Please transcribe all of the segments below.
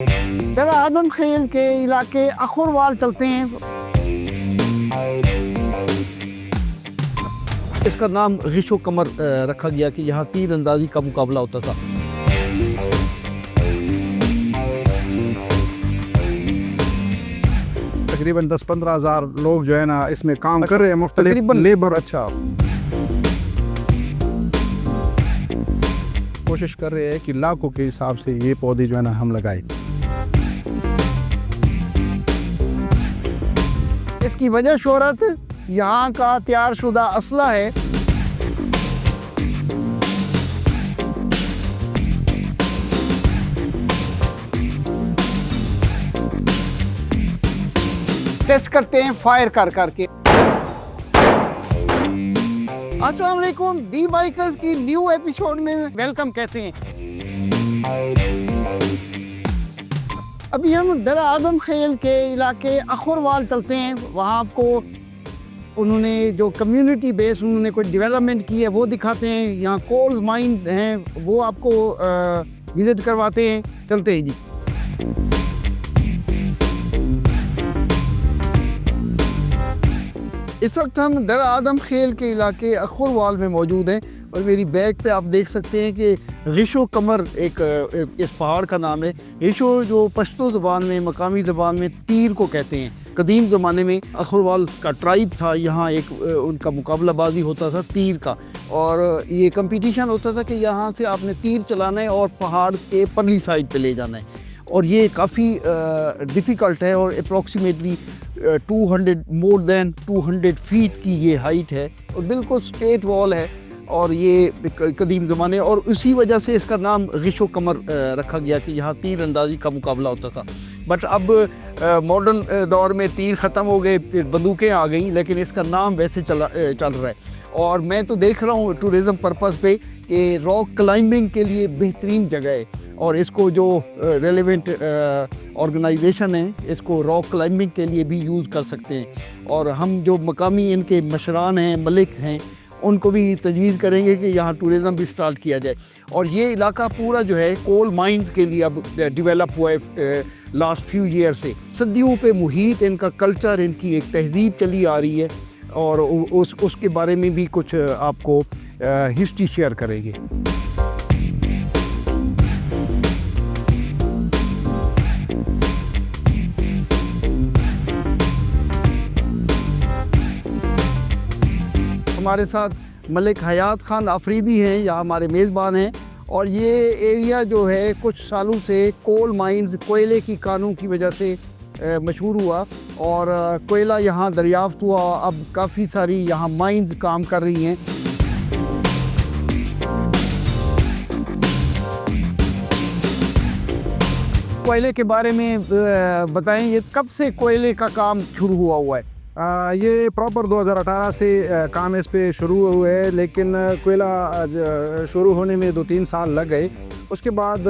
जरा आदम खेल के इलाके अखुरवाल चलते हैं। इसका नाम गिशो कमर रखा गया कि यहाँ तीर अंदाजी का मुकाबला होता था। तकरीबन 10-15 हज़ार लोग जो है ना इसमें काम कर रहे हैं, मुख्तलिफ लेबर। अच्छा, कोशिश कर रहे हैं कि लाखों के हिसाब से ये पौधे जो है ना हम लगाए। इसकी वजह शोहरत यहाँ का तैयारशुदा असला है। टेस्ट करते हैं फायर कर करके। अस्सलाम वालेकुम, दी बाइकर्स की न्यू एपिसोड में वेलकम कहते हैं। अभी हम दरा आदम खेल के इलाके अखुरवाल चलते हैं। वहाँ आपको उन्होंने जो कम्युनिटी बेस उन्होंने कोई डेवलपमेंट की है वो दिखाते हैं। यहाँ कोल्स माइन हैं वो आपको विज़िट करवाते हैं। चलते हैं जी। इस वक्त हम दरा आदम खेल के इलाके अखुरवाल में मौजूद हैं और मेरी बैग पे आप देख सकते हैं कि गिशो कमर एक इस पहाड़ का नाम है। गिशो जो पश्तो ज़बान में, मकामी ज़बान में तीर को कहते हैं। कदीम ज़माने में अखुरवाल का ट्राइब था, यहाँ एक उनका मुकाबलाबाजी होता था तीर का, और ये कंपटीशन होता था कि यहाँ से आपने तीर चलाना है और पहाड़ के परली साइड पे ले जाना है। और ये काफ़ी डिफ़िकल्ट है और अप्रॉक्सीमेटली मोर देन 200 फीट की ये हाइट है और बिल्कुल स्ट्रेट वॉल है। और ये कदीम ज़माने, और उसी वजह से इसका नाम गिशो कमर रखा गया कि यहाँ तीर अंदाजी का मुकाबला होता था। बट अब मॉडर्न दौर में तीर ख़त्म हो गए, बंदूकें आ गई, लेकिन इसका नाम वैसे चल रहा है। और मैं तो देख रहा हूँ टूरिज़म पर्पज़ पे कि रॉक क्लाइंबिंग के लिए बेहतरीन जगह है और इसको जो रेलेवेंट ऑर्गेनाइजेशन है इसको रॉक क्लाइंबिंग के लिए भी यूज़ कर सकते हैं। और हम जो मकामी इनके मशरान हैं, मलिक हैं, उनको भी तजवीज़ करेंगे कि यहाँ टूरिज़म भी स्टार्ट किया जाए। और ये इलाका पूरा जो है कोल माइंस के लिए अब डेवलप हुआ है लास्ट फ्यू ईयर से। सदियों पे मुहीत इनका कल्चर, इनकी एक तहज़ीब चली आ रही है और उसके बारे में भी कुछ आपको हिस्ट्री शेयर करेंगे। हमारे साथ मलिक हयात खान आफरीदी हैं, या हमारे मेज़बान हैं। और ये एरिया जो है कुछ सालों से कोल माइंस, कोयले की कानों की वजह से मशहूर हुआ और कोयला यहाँ दरियाफ्त हुआ। अब काफ़ी सारी यहाँ माइंस काम कर रही हैं। कोयले के बारे में बताएं, ये कब से कोयले का काम शुरू हुआ है? ये प्रॉपर 2018 से काम इस पे शुरू हुए है, लेकिन कोयला शुरू होने में 2-3 साल लग गए। उसके बाद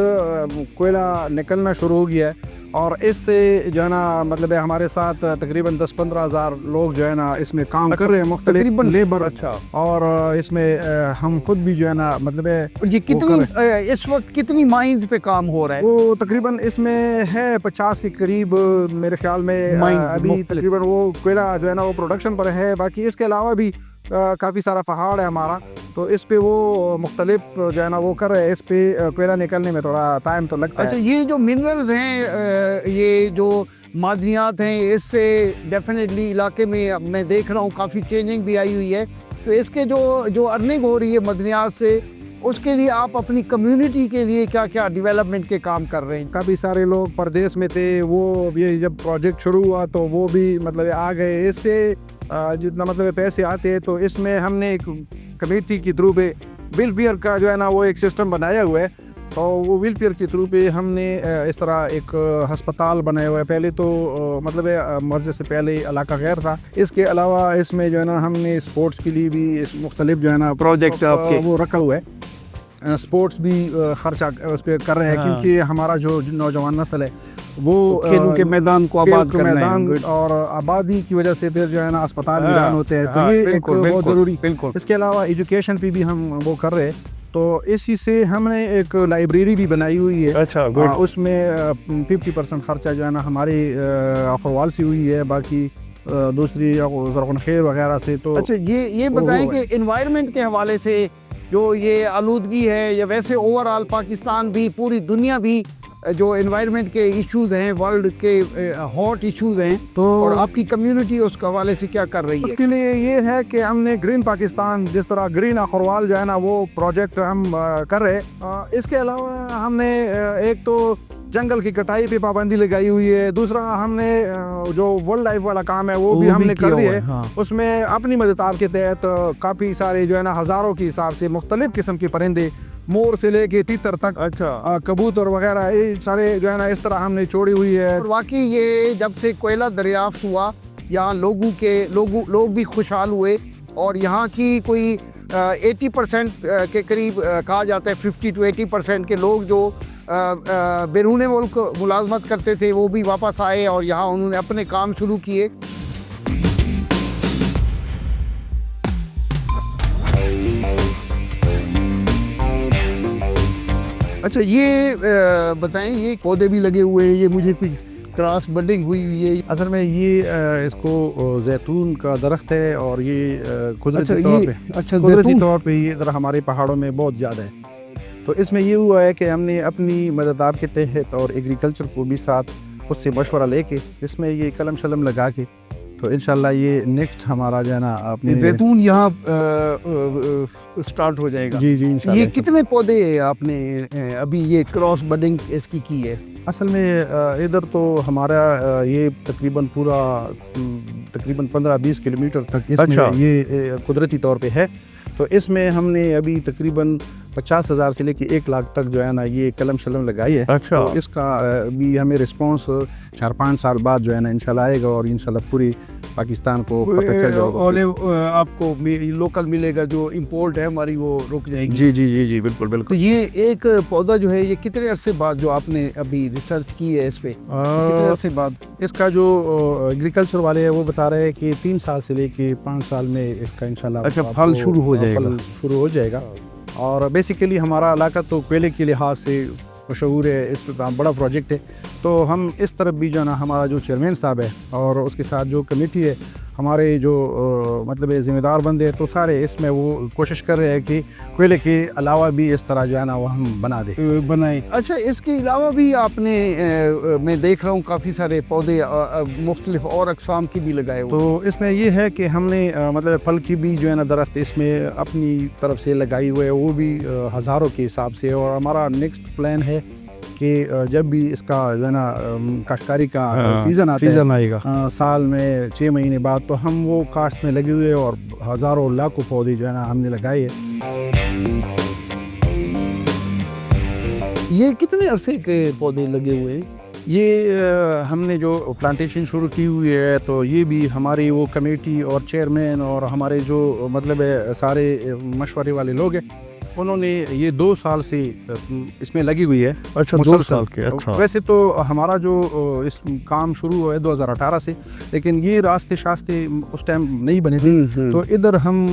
कोयला निकलना शुरू हो गया है और इससे जो है ना मतलब है हमारे साथ तकरीबन 10-15 हज़ार लोग जो है ना इसमें काम कर रहे हैं, मुख्तलिफ लेबर। अच्छा, और इसमें हम खुद भी जो है ना मतलब है जी कितनी इस वक्त कितनी माइंस पे काम हो रहा है? वो तकरीबन इसमें है 50 के करीब मेरे ख्याल में। अभी तकरीबन वो कोयला जो है ना वो प्रोडक्शन पर है। बाकी इसके अलावा भी काफ़ी सारा पहाड़ है हमारा, तो इस पे वो मुख्तलिफ जो है ना वो कर रहे हैं। इस पे कोयला निकलने में थोड़ा टाइम तो लगता है। अच्छा, ये जो मिनरल्स हैं, ये जो मादनियात हैं, इससे डेफिनेटली इलाके में मैं देख रहा हूँ काफ़ी चेंजिंग भी आई हुई है। तो इसके जो अर्निंग हो रही है मदनियात से, उसके लिए आप अपनी कम्युनिटी के लिए क्या क्या डेवलपमेंट के काम कर रहे हैं? काफ़ी सारे लोग परदेश में थे, वो ये जब प्रोजेक्ट शुरू हुआ तो वो भी मतलब आ गए। इससे जितना मतलब पैसे आते हैं, तो इसमें हमने एक कमेटी के थ्रू पे वेलफेयर का जो है ना वो एक सिस्टम बनाया हुआ है। तो वो वेलफेयर के थ्रू पे हमने इस तरह एक हस्पताल बनाया हुआ है। पहले तो मतलब मर्ज से पहले इलाका गैर था। इसके अलावा इसमें जो है ना हमने स्पोर्ट्स के लिए भी मुख्तलिफ जो है ना प्रोजेक्ट आपके वो रखा हुआ है। स्पोर्ट्स भी खर्चा उस पर कर रहे हैं। क्योंकि हमारा जो नौजवान नस्ल है वो खेलों के मैदान को आबाद करना है, और आबादी की वजह से फिर जो है ना अस्पताल भी रन होते हैं। तो ये एक बहुत ज़रूरी। इसके अलावा एजुकेशन पे भी हम वो कर रहे हैं तो इसी से हमने एक लाइब्रेरी भी बनाई हुई है। अच्छा उसमें 50% खर्चा जो है ना हमारी अखवाल से हुई है, बाकी दूसरी ज़रख़ुन खैर वगैरह से। तो अच्छा, ये बताएं कि इन्वायरमेंट के हवाले से जो ये आलूदगी है, या वैसे ओवरऑल पाकिस्तान भी, पूरी दुनिया भी जो इन्वायरमेंट के इश्यूज़ हैं, वर्ल्ड के हॉट इश्यूज़ हैं, तो और आपकी कम्युनिटी उसके हवाले से क्या कर रही है? उसके लिए ये है कि हमने ग्रीन पाकिस्तान, जिस तरह ग्रीन अखरवाल जो है ना वो प्रोजेक्ट हम कर रहे हैं। इसके अलावा हमने एक तो जंगल की कटाई पे पाबंदी लगाई हुई है, दूसरा हमने जो वाइल्ड लाइफ वाला काम है वो भी हमने कर दिया है। हाँ। उसमें अपनी मदद के तहत काफ़ी सारे जो है ना हज़ारों के हिसाब से मुख्तलिफ किस्म के परिंदे, मोर से लेके तीतर तक, अच्छा, कबूतर वगैरह, ये सारे जो है ना इस तरह हमने छोड़ी हुई है। और वाकई ये जब से कोयला दरियाफ्त हुआ, यहाँ लोग भी खुशहाल हुए, और यहाँ की कोई 80% के करीब कहा जाता है, 50 to 80% के लोग जो बैरून मुल्क मुलाजमत करते थे वो भी वापस आए और यहाँ उन्होंने अपने काम शुरू किए। अच्छा, ये बताएं, ये पौधे भी लगे हुए हैं, ये मुझे कुछ क्रॉस बडिंग हुई है। असल में ये इसको जैतून का दरख्त है, और ये कुदरती तौर पे ये इधर हमारे पहाड़ों में बहुत ज़्यादा है। तो इसमें ये हुआ है कि हमने अपनी मदद के तहत और एग्रीकल्चर को भी साथ उससे मशवरा लेके इसमें ये कलम शलम लगा के, तो इंशाल्लाह ये नेक्स्ट हमारा जो है ना अपने जैतून यहाँ स्टार्ट हो जाएगा। जी इंशाल्लाह। ये कितने पौधे आपने अभी ये क्रॉस बडिंग इसकी की है? असल में इधर तो हमारा ये तकरीबन पूरा तकरीबन 15-20 किलोमीटर तक इसमें ये कुदरती तौर पे है। तो इसमें हमने अभी तकरीबन 50,000 से लेके 1 लाख तक जो है ना ये कलम शलम लगाई है। अच्छा। तो इसका भी हमें रिस्पांस 4-5 साल बाद जो है ना इंशाल्लाह आएगा, और इंशाल्लाह पूरी पाकिस्तान को पता चल जाएगा। आपको लोकल मिलेगा, जो इंपोर्ट है हमारी वो रुक जाएगी। जी बिल्कुल। तो ये एक पौधा जो है, ये कितने अरसे बाद जो आपने अभी रिसर्च की है इस पे, कितने अरसे बाद? इसका जो एग्रीकल्चर वाले हैं वो बता रहे हैं कि 3 साल से लेके 5 साल में इसका इंशाल्लाह अच्छा फल शुरू हो जाएगा। और बेसिकली हमारा इलाका तो कोयले के लिहाज से मशहूर है, इतना बड़ा प्रोजेक्ट है। तो हम इस तरफ भी जो ना हमारा जो चेयरमैन साहब है और उसके साथ जो कमेटी है, हमारे जो मतलब ज़िम्मेदार बंदे हैं, तो सारे इसमें वो कोशिश कर रहे हैं कि कोयले के अलावा भी इस तरह जो है ना वो हम बनाएं। अच्छा, इसके अलावा भी आपने मैं देख रहा हूँ काफ़ी सारे पौधे मुख्तलिफ और अक़साम की भी लगाए हुए। तो इसमें ये है कि हमने मतलब फल की भी जो है ना दरख्त इसमें अपनी तरफ से लगाई हुए है, वो भी हज़ारों के हिसाब से। और हमारा नेक्स्ट प्लान है कि जब भी इसका जो है ना काश्तकारी का सीज़न आएगा साल में 6 महीने बाद, तो हम वो काश्त में लगे हुए और हज़ारों लाखों पौधे जो है ना हमने लगाए है। ये कितने अरसे के पौधे लगे हुए हैं? ये हमने जो प्लांटेशन शुरू की हुई है, तो ये भी हमारी वो कमेटी और चेयरमैन और हमारे जो मतलब सारे मशवरे वाले लोग हैं, उन्होंने ये 2 साल से इसमें लगी हुई है। अच्छा, 2 साल के। अच्छा। वैसे तो हमारा जो इस काम शुरू हुआ है 2018 से, लेकिन ये रास्ते शास्ते उस टाइम नहीं बने थे। तो इधर हम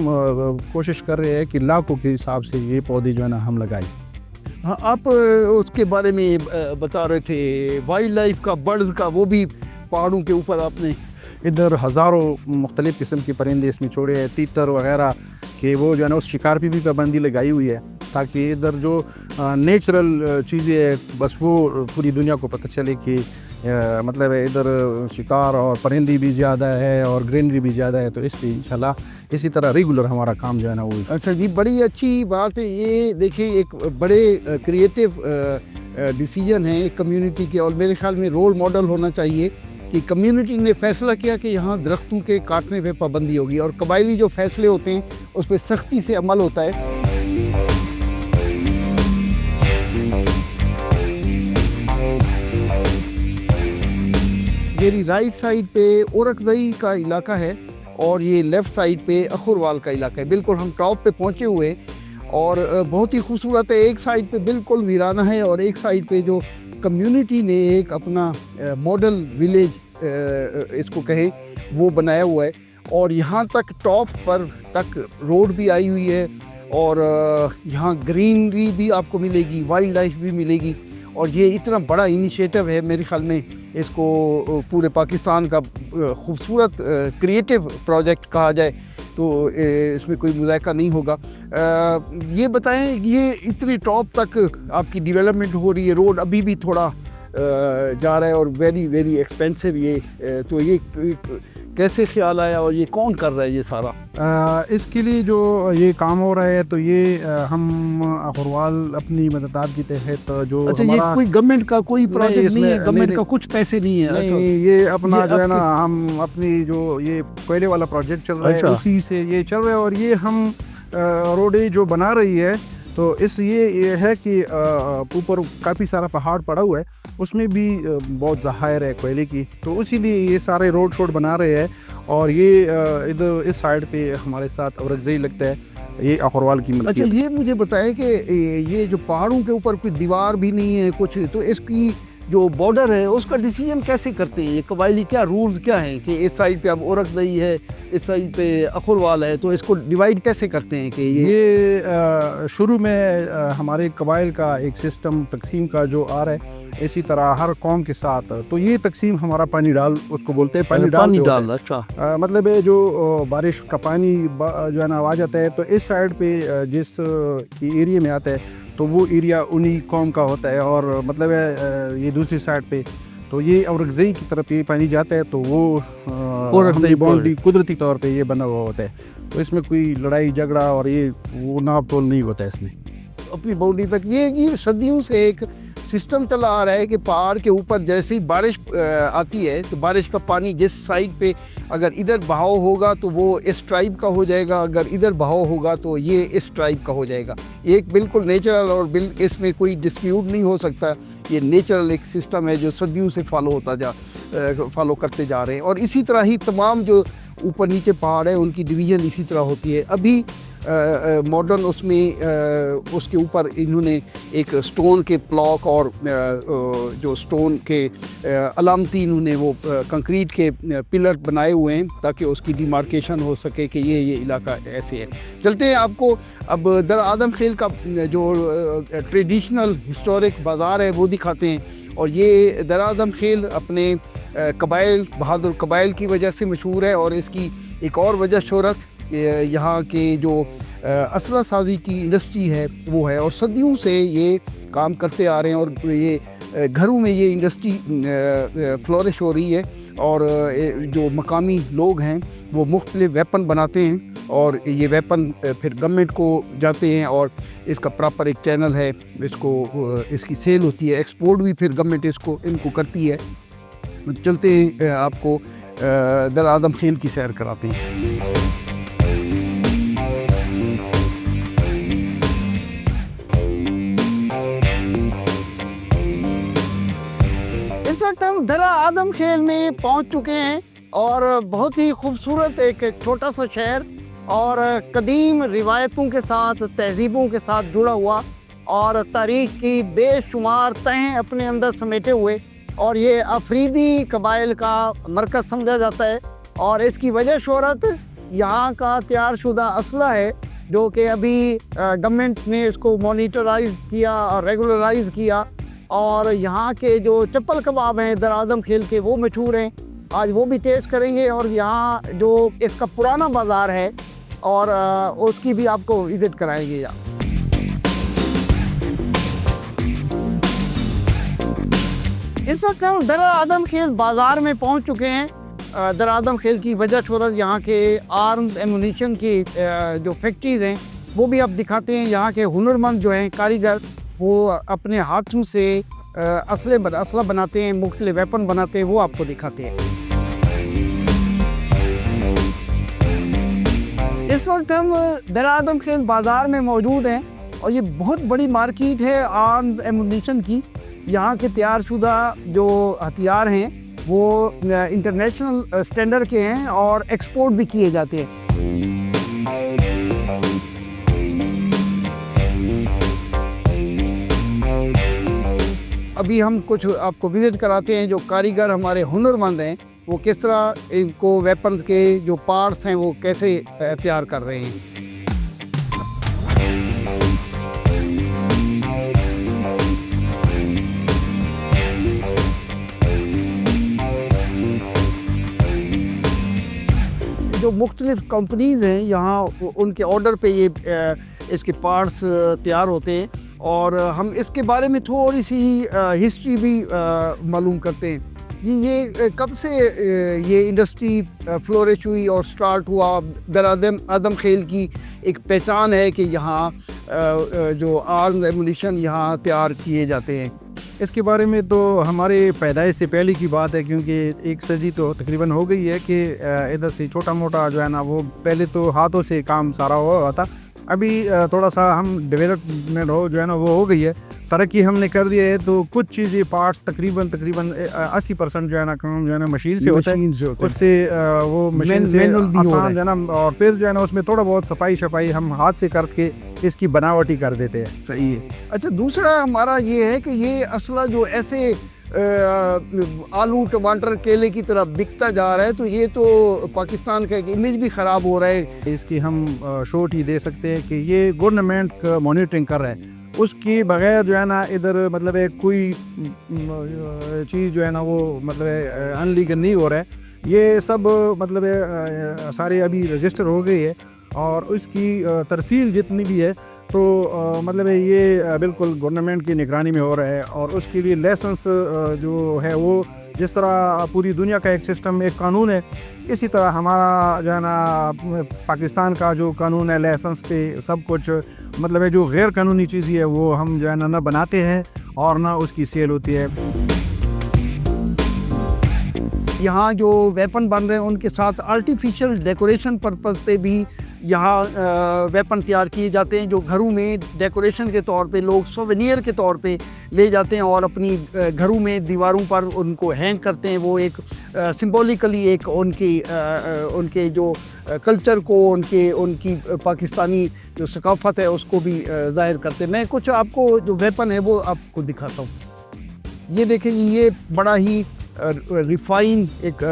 कोशिश कर रहे हैं कि लाखों के हिसाब से ये पौधे जो है ना हम लगाएं। हाँ, आप उसके बारे में बता रहे थे, वाइल्ड लाइफ का, बर्ड्स का, वो भी पहाड़ों के ऊपर आपने इधर हज़ारों मुख्तलिफ़ किस्म के परिंदे इसमें छोड़े हैं, तीतर वगैरह कि वो जो है ना उस शिकार पे भी पाबंदी लगाई हुई है, ताकि इधर जो नेचुरल चीज़ें हैं बस वो पूरी दुनिया को पता चले कि मतलब इधर शिकार और परिंदी भी ज़्यादा है और ग्रीनरी भी ज़्यादा है। तो इसलिए इंशाल्लाह इसी तरह रेगुलर हमारा काम जो है ना वो। अच्छा जी, बड़ी अच्छी बात है ये। देखिए, एक बड़े क्रिएटिव डिसीजन है कम्युनिटी के, और मेरे ख्याल में रोल मॉडल होना चाहिए कि कम्युनिटी ने फैसला किया कि यहाँ दरख्तों के काटने पे पाबंदी होगी, और कबायली जो फैसले होते हैं उस पर सख्ती से अमल होता है। मेरी राइट साइड पे औरकज़ई का इलाका है और ये लेफ़्ट साइड पे अखुरवाल का इलाका है। बिल्कुल हम टॉप पे पहुँचे हुए, और बहुत ही खूबसूरत है। एक साइड पे बिल्कुल वीराना है, और एक साइड पे जो कम्युनिटी ने एक अपना मॉडल विलेज इसको कहें वो बनाया हुआ है। और यहाँ तक टॉप पर तक रोड भी आई हुई है, और यहाँ ग्रीनरी भी आपको मिलेगी, वाइल्ड लाइफ भी मिलेगी। और ये इतना बड़ा इनिशिएटिव है, मेरे ख्याल में इसको पूरे पाकिस्तान का खूबसूरत क्रिएटिव प्रोजेक्ट कहा जाए तो इसमें कोई मुज़ायका नहीं होगा। ये बताएं, ये इतनी टॉप तक आपकी डेवलपमेंट हो रही है, रोड अभी भी थोड़ा जा रहा है और वेरी वेरी एक्सपेंसिव ये, तो ये कैसे ख्याल आया और ये कौन कर रहा है ये सारा? इसके लिए जो ये काम हो रहा है तो ये हम अखरवाल अपनी मदद के तहत जो अच्छा, ये कोई गवर्नमेंट का कोई प्रोजेक्ट नहीं है, गवर्नमेंट का कुछ पैसे नहीं है? नहीं, ये अपना जो है ना, हम अपनी जो ये कोयले वाला प्रोजेक्ट चल रहा है उसी से ये चल रहा है। और ये हम रोडें जो बना रही है तो ये है कि ऊपर काफ़ी सारा पहाड़ पड़ा हुआ है, उसमें भी बहुत ज़ाहिर है कोयले की, तो इसीलिए ये सारे रोड शोड बना रहे हैं। और ये इधर इस साइड पे हमारे साथ औरंगजेब लगता है, ये अखरवाल की मलकियत। अच्छा, ये मुझे बताएं कि ये जो पहाड़ों के ऊपर कोई दीवार भी नहीं है कुछ, तो इसकी जो बॉर्डर है उसका डिसीजन कैसे करते हैं ये कबायली? क्या रूल्स क्या हैं कि इस साइड पे अब औरंगजेब है, इस साइड पे अखरवाल है, तो इसको डिवाइड कैसे करते हैं कि ये शुरू में हमारे कबाइल का एक सिस्टम तकसीम का जो आ रहा है, इसी तरह हर कौम के साथ, तो ये तकसीम हमारा पानी डाल उसको बोलते हैं, पानी डाल। अच्छा, मतलब है जो बारिश का पानी जो है ना आ जाता है, तो इस साइड पे जिस एरिया में आता है तो वो एरिया उन्हीं कौम का होता है। और मतलब है ये दूसरी साइड पे तो ये औरंगजेब की तरफ ये पानी जाता है, तो वो बाउंड्री कुदरती तौर पे ये बना हुआ होता है, तो इसमें कोई लड़ाई झगड़ा और ये वो नाप तोल नहीं होता है इसमें अपनी बाउंड्री तक। ये सदियों से एक सिस्टम चला आ रहा है कि पहाड़ के ऊपर जैसे ही बारिश आती है तो बारिश का पानी जिस साइड पे अगर इधर बहाव होगा तो वो इस ट्राइब का हो जाएगा, अगर इधर बहाव होगा तो ये इस ट्राइब का हो जाएगा। एक बिल्कुल नेचुरल और इसमें कोई डिस्प्यूट नहीं हो सकता। ये नेचुरल एक सिस्टम है जो सदियों से फॉलो करते जा रहे हैं। और इसी तरह ही तमाम जो ऊपर नीचे पहाड़ है उनकी डिवीज़न इसी तरह होती है। अभी मॉडर्न उसमें उसके ऊपर इन्होंने एक स्टोन के ब्लॉक और जो स्टोन के अलामती इन्होंने वो कंक्रीट के पिलर बनाए हुए हैं ताकि उसकी डिमार्केशन हो सके कि ये इलाका ऐसे है। चलते हैं, आपको अब दर आदम खेल का जो ट्रेडिशनल हिस्टोरिक बाज़ार है वो दिखाते हैं। और ये दर आदम खेल अपने कबाइल, बहादुर कबाइल की वजह से मशहूर है। और इसकी एक और वजह शोहरत यहाँ के जो असला साजी की इंडस्ट्री है वो है, और सदियों से ये काम करते आ रहे हैं। और ये घरों में ये इंडस्ट्री फ्लोरिश हो रही है। और जो मकामी लोग हैं वो मुख्तलिफ वेपन बनाते हैं और ये वेपन फिर गवर्नमेंट को जाते हैं और इसका प्रॉपर एक चैनल है, इसकी सेल होती है, एक्सपोर्ट भी फिर गवर्नमेंट इनको करती है। चलते हैं, आपको दर आदम खेल की सैर कराते हैं। इस वक्त हम दर आदम खेल में पहुंच चुके हैं और बहुत ही खूबसूरत एक छोटा सा शहर और कदीम रिवायतों के साथ, तहजीबों के साथ जुड़ा हुआ और तारीख़ की बेशुमार तहें अपने अंदर समेटे हुए। और ये अफरीदी कबाइल का मरकज़ समझा जाता है। और इसकी वजह शोहरत यहाँ का तैयारशुदा असला है जो कि अभी गवर्नमेंट ने इसको मॉनिटराइज किया और रेगुलराइज किया। और यहाँ के जो चप्पल कबाब हैं दर आदम खेल के वो मशहूर हैं, आज वो भी टेस्ट करेंगे। और यहाँ जो इसका पुराना बाज़ार है और उसकी भी आपको विज़िट कराएंगे। यहाँ इस वक्त हम दर आदम खेल बाज़ार में पहुँच चुके हैं। दर आदम खेल की वजह शोहरत यहाँ के आर्म्स एमुनिशन की जो फैक्ट्रीज़ हैं वो भी आप दिखाते हैं। यहाँ के हुनरमंद जो हैं कारीगर वो अपने हाथों से असला बनाते हैं, मुख्तलिफ वेपन बनाते हैं, वो आपको दिखाते हैं। इस वक्त हम दर आदम खेल बाज़ार में मौजूद हैं और ये बहुत बड़ी मार्केट है आर्म्स एमुनिशन की। यहाँ के तैयारशुदा जो हथियार हैं वो इंटरनेशनल स्टैंडर्ड के हैं और एक्सपोर्ट भी किए जाते हैं। अभी हम कुछ आपको विज़िट कराते हैं जो कारीगर हमारे हुनरमंद हैं वो किस तरह इनको वेपन्स के जो पार्ट्स हैं वो कैसे तैयार कर रहे हैं। जो मुख्तलिफ़ कंपनीज़ हैं यहाँ उनके ऑर्डर पे ये इसके पार्ट्स तैयार होते हैं। और हम इसके बारे में थोड़ी सी हिस्ट्री भी मालूम करते हैं कि ये कब से ये इंडस्ट्री फ्लोरिश हुई और स्टार्ट हुआ। दर आदम खेल की एक पहचान है कि यहाँ जो आर्म्स एमुनिशन यहाँ तैयार किए जाते हैं। इसके बारे में तो हमारे पैदाइश से पहले की बात है, क्योंकि एक सदी तो तकरीबन हो गई है कि इधर से छोटा मोटा जो है ना वो पहले तो हाथों से काम सारा हुआ था। अभी थोड़ा सा हम डेवलपमेंट जो है ना वो हो गई है, तरक्की हमने कर दी है। तो कुछ चीज़ें पार्ट्स तकरीबन 80% जो है ना काम जो है ना मशीन से होता है, उससे वो मशीन से आसान जो है ना, और फिर जो है ना उसमें थोड़ा बहुत सफाई शफाई हम हाथ से करके इसकी बनावटी कर देते हैं। सही है। अच्छा, दूसरा हमारा ये है कि ये असला जो ऐसे आलू टमाटर केले की तरह बिकता जा रहा है, तो ये तो पाकिस्तान का एक इमेज भी ख़राब हो रहा है। इसकी हम शॉर्ट ही दे सकते हैं कि ये गवर्नमेंट का मॉनिटरिंग कर रहा है, उसकी बगैर जो है ना इधर मतलब है कोई चीज़ जो है ना वो मतलब अनलीगल नहीं हो रहा है। ये सब मतलब सारे अभी रजिस्टर हो गई है और उसकी तरसील जितनी भी है तो मतलब ये बिल्कुल गवर्नमेंट की निगरानी में हो रहा है। और उसके लिए लाइसेंस जो है वो जिस तरह पूरी दुनिया का एक सिस्टम एक कानून है, इसी तरह हमारा जो है ना पाकिस्तान का जो कानून है लाइसेंस पे सब कुछ मतलब है। जो गैर कानूनी चीज़ है वो हम जो है ना बनाते हैं और ना उसकी सेल होती है। यहाँ जो वेपन बन रहे हैं उनके साथ आर्टिफिशियल डेकोरेशन पर्पज़ पे भी यहाँ वेपन तैयार किए जाते हैं, जो घरों में डेकोरेशन के तौर पे लोग सोवेनियर के तौर पे ले जाते हैं और अपनी घरों में दीवारों पर उनको हैंग करते हैं। वो एक सिंबॉलिकली एक उनके जो कल्चर को उनकी पाकिस्तानी जो सकाफ़त है उसको भी ज़ाहिर करते हैं। मैं कुछ आपको जो वेपन है वो आपको दिखाता हूँ। ये देखें, ये बड़ा ही रिफाइन एक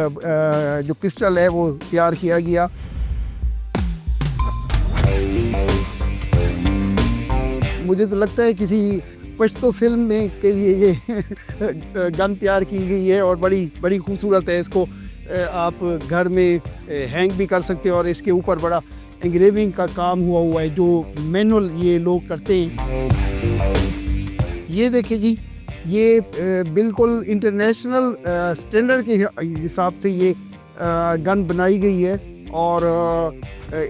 जो पिस्टल है वो तैयार किया गया। मुझे तो लगता है किसी पश्तो फिल्म में के लिए ये गन तैयार की गई है और बड़ी खूबसूरत है। इसको आप घर में हैंग भी कर सकते हैं और इसके ऊपर बड़ा एंग्रेविंग का काम हुआ है जो मैनुअल ये लोग करते हैं। ये देखिए जी, ये बिल्कुल इंटरनेशनल स्टैंडर्ड के हिसाब से ये गन बनाई गई है। और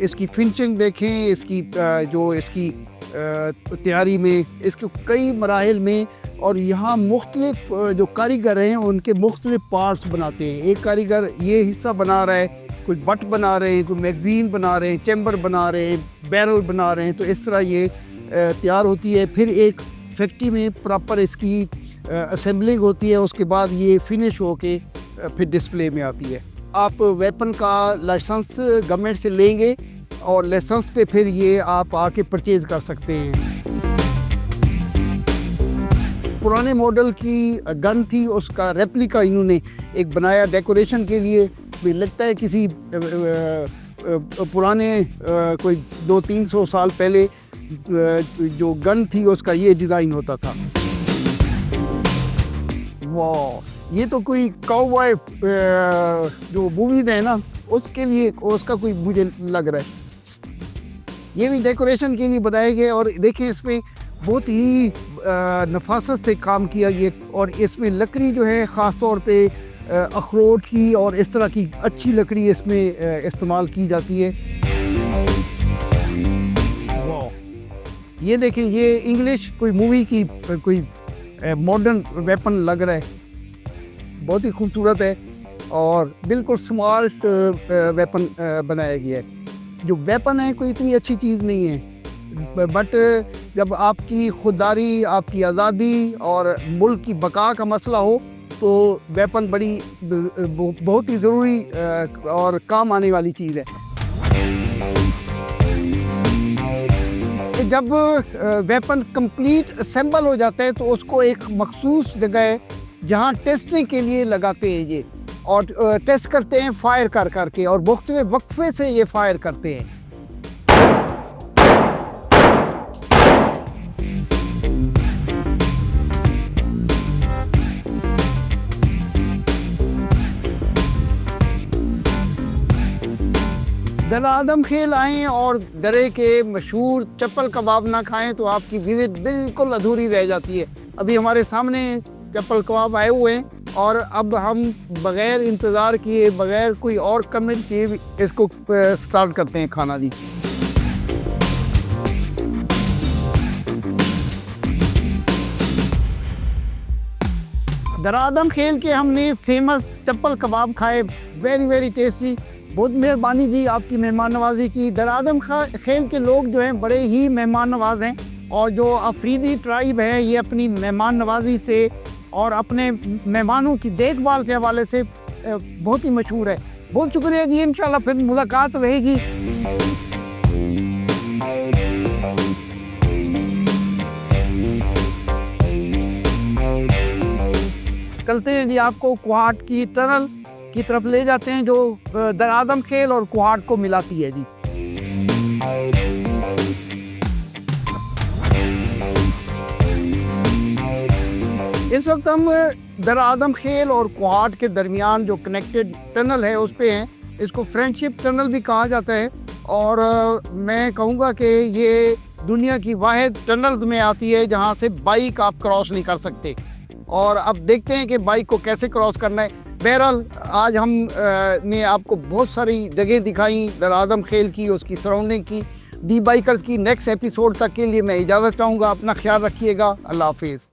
इसकी फिनिशिंग देखें, इसकी जो इसकी तैयारी में इसके कई मराहिल में। और यहाँ मुख्तलिफ जो कारीगर हैं उनके मुख्तलिफ पार्ट्स बनाते हैं। एक कारीगर ये हिस्सा बना रहा है, कोई बट बना रहे हैं, कोई मैगज़ीन बना रहे हैं, चैम्बर बना रहे हैं, बैरल बना रहे हैं। तो इस तरह ये तैयार होती है। फिर एक फैक्ट्री में प्रॉपर इसकी असेंबलिंग होती है, उसके बाद ये फिनिश होके फिर डिस्प्ले में आती है। आप वेपन का लाइसेंस गवर्नमेंट से लेंगे और लाइसेंस पे फिर ये आप आके परचेज़ कर सकते हैं। पुराने मॉडल की गन थी, उसका रेप्लिका इन्होंने एक बनाया डेकोरेशन के लिए। मुझे लगता है किसी पुराने कोई 200-300 साल पहले जो गन थी उसका ये डिज़ाइन होता था। वाह, ये तो कोई काउबॉय जो मूवीज़ है ना उसके लिए उसका कोई मुझे लग रहा है। ये भी डेकोरेशन के लिए बनाए गए और देखिए इसमें बहुत ही नफासत से काम किया गया। और इसमें लकड़ी जो है ख़ास तौर पे अखरोट की और इस तरह की अच्छी लकड़ी इसमें इस्तेमाल की जाती है। वाह, ये देखें, ये इंग्लिश कोई मूवी की कोई मॉडर्न वेपन लग रहा है, बहुत ही खूबसूरत है और बिल्कुल स्मार्ट वेपन बनाया गया है। जो वेपन है कोई इतनी अच्छी चीज़ नहीं है, बट जब आपकी खुददारी, आपकी आज़ादी और मुल्क की बका का मसला हो तो वेपन बहुत ही ज़रूरी और काम आने वाली चीज़ है। जब वेपन कंप्लीट असेंबल हो जाता है तो उसको एक मखसूस जगह जहाँ टेस्टिंग के लिए लगाते हैं ये, और टेस्ट करते हैं फायर कर करके, और मुख्तलिफ वक्फे से ये फायर करते हैं। दरा आदम खेल आएँ और दरे के मशहूर चप्पल कबाब ना खाएं तो आपकी विज़िट बिल्कुल अधूरी रह जाती है। अभी हमारे सामने चप्पल कबाब आए हुए हैं और अब हम बग़ैर इंतज़ार किए, बग़ैर कोई और कमेंट किए इसको स्टार्ट करते हैं खाना जी। दरा आदम खेल के हमने फेमस चप्पल कबाब खाए, वेरी टेस्टी। बहुत मेहरबानी जी आपकी मेहमान नवाजी की। दरा आदम खेल के लोग जो हैं बड़े ही मेहमान नवाज हैं और जो अफरीदी ट्राइब है ये अपनी मेहमान नवाजी से और अपने मेहमानों की देखभाल के हवाले से बहुत ही मशहूर है। बहुत शुक्रिया जी, इंशाल्लाह फिर मुलाकात रहेगी। चलते हैं जी, आपको कुहाट की टनल की तरफ ले जाते हैं जो दरा आदम खेल और कुहाट को मिलाती है जी। इस वक्त हम दरा आदम खेल और कुहाट के दरमियान जो कनेक्टेड टनल है उस पे हैं। इसको फ्रेंडशिप टनल भी कहा जाता है और मैं कहूँगा कि ये दुनिया की वाहिद टनल में आती है जहाँ से बाइक आप क्रॉस नहीं कर सकते। और अब देखते हैं कि बाइक को कैसे क्रॉस करना है। बहरहाल आज हम ने आपको बहुत सारी जगह दिखाई दरा आदम खेल की, उसकी सराउंडिंग की। डी बाइकर्स की नेक्स्ट एपिसोड तक के लिए मैं इजाज़त चाहूँगा। अपना ख्याल रखिएगा। अल्लाह हाफिज़।